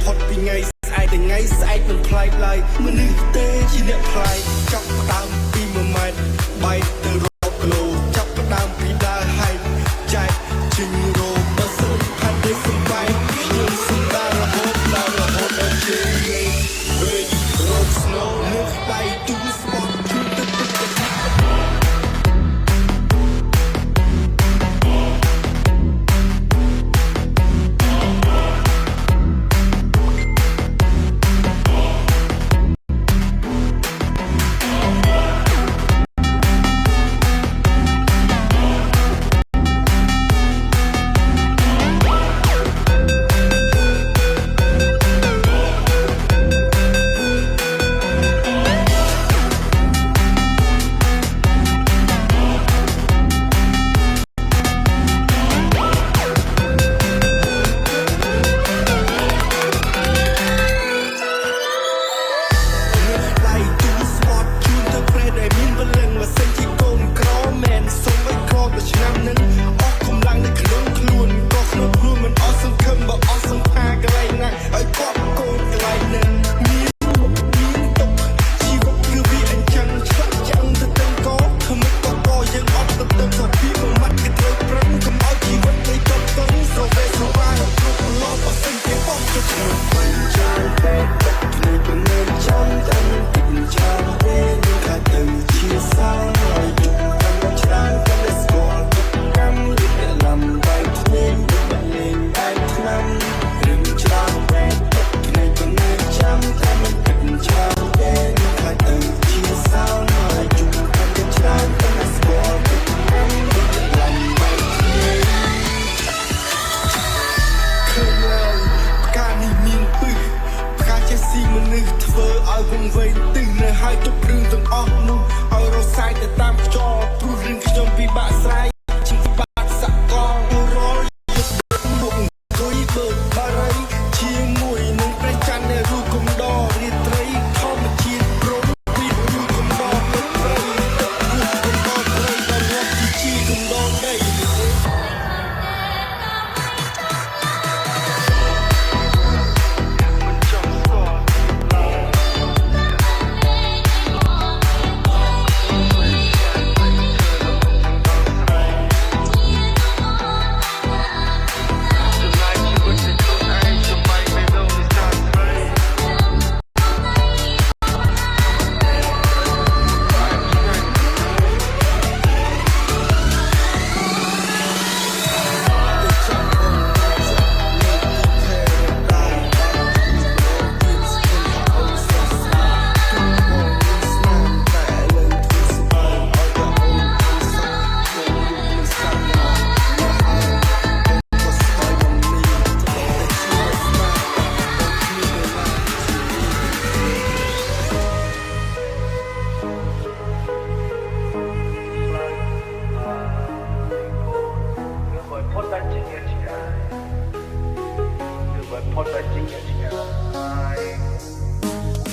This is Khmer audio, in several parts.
ផុតពីថ្ងៃស្អែកតែថ្ងៃស្អែកមិនប្លែកឡើយមនុស្សទេជាអ្នកប្លែកចាប់ផ្ដើមពី1ម៉ែត្របែកទៅរាប់គីឡូចាប់ផ្ដើមពីដើរហែកចែកជិញរោបើសិនផាត់ទៅសំបែកខ្ញុំសំដារហូតដល់រហូតដល់ជិញវិញរត់ snow លើកដៃទូស្ពតជួយទឹក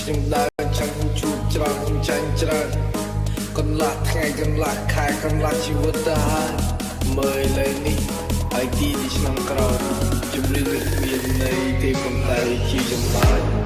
ខ្ញុំដើរចាំជួបច្រើនខ្ញុំចាញ់ច្រើនកន្លះថ្ងៃកន្លះខែកន្លះជីវិតទៅហើយមើលលើនេះហើយទីឆ្នាំក្រោយជំរឿននេះមានន័យទេប៉ុន្តែជាចម្លើយ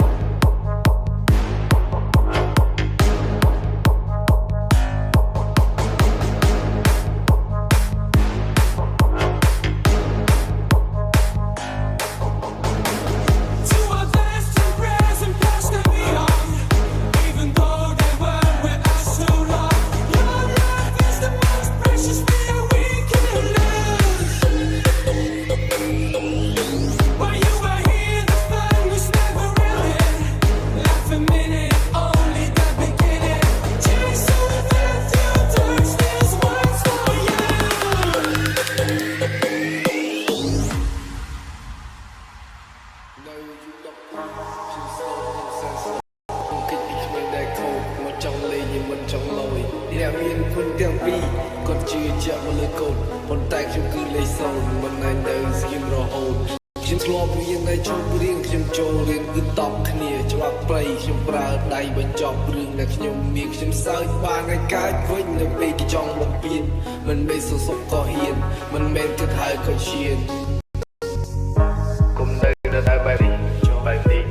mình mê sâu sốc có hiền mình men thức hai có chiên cùng đây là đại bài đi cho bài đi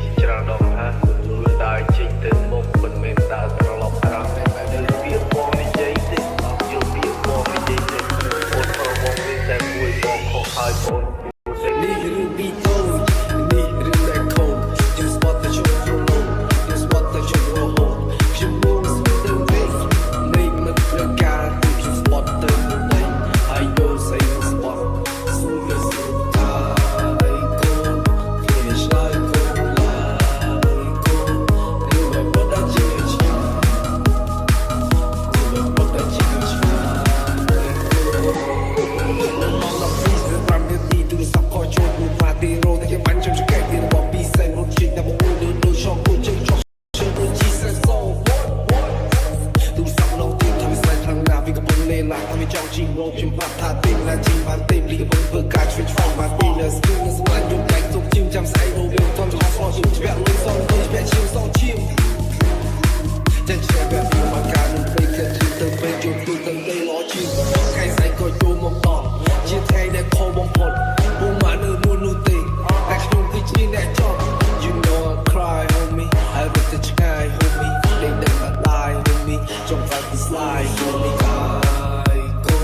រកខ្ញុំបាត់ថាទីណាជីបានទីលីបងធ្វើការជួយឆ្លងមកទីលើស្គូនៅស្មារតីយកតែទុកជិមចាំស្អែករូបយើងធំចំហស្លោជិមជ្រាក់លុយសងទៅជ្រាក់ឈាមសងឈាមចាញ់ជ្រាក់បែបពីមកការនឹងពេកទៅទៅពេកជុំទូទៅទៅឡោជិមថ្ងៃស្អែកក៏ចូលមកតជាថ្ងៃដែលខំបំផុតពុំមកនៅនួននោះទេតែខ្ញុំគឺជាអ្នកចប់ You know I cry homie I rip the sky homie they never die homie jump like the slide homie I go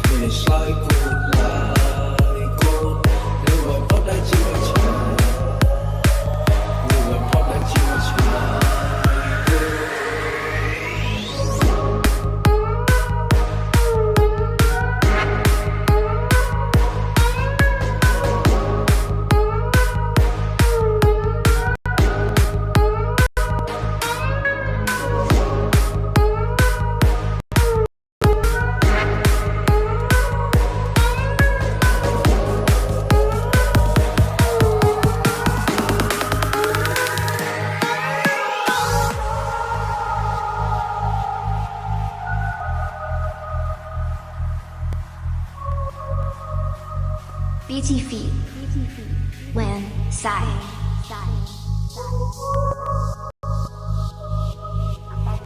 finish like gold like gold lưu lại pop đại chi mà chi lưu lại pop đại chi mà chi BT feet when side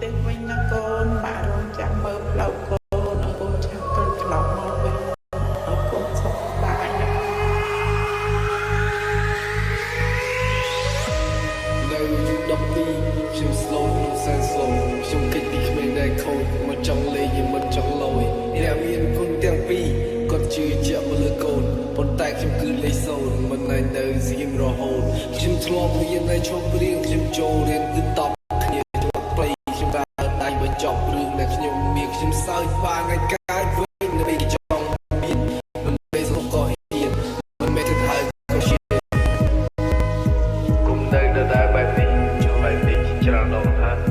ទៅវិញណាកូនបាក់រងចាំមើលផ្លូវកូនឲ្យកូនឆាប់ទៅត្រឡប់មកវិញឲ្យកូនសុខបាយណា នៅយុគ12ខ្ញុំ slow ខ្ញុំសែន slow ខ្ញុំគិតពីក្មេងដែលខូចមកចង់លេងရင်មិនចង់លយអ្នកមានគុណទាំងពីរគាត់ជឿជាក់មកលើកូនប៉ុន្តែខ្ញុំគឺលេខ0មិនណែនៅស្ងៀមរហូតខ្ញុំធ្លាប់រៀននៅឈប់រៀនខ្ញុំចូលរៀនគឺតបគ្នាផ្លៃខ្ញុំដើរដៃបញ្ចប់រឿងដែលខ្ញុំមានខ្ញុំសើចបានថ្ងៃកាយវិញនៅចង់មានមិនមែនសុខក៏ហ៊ានមិនមែនទៅហើយក៏ឈៀនគុំនៅដដែលបែបនេះជួបបែបនេះច្រើនដងថា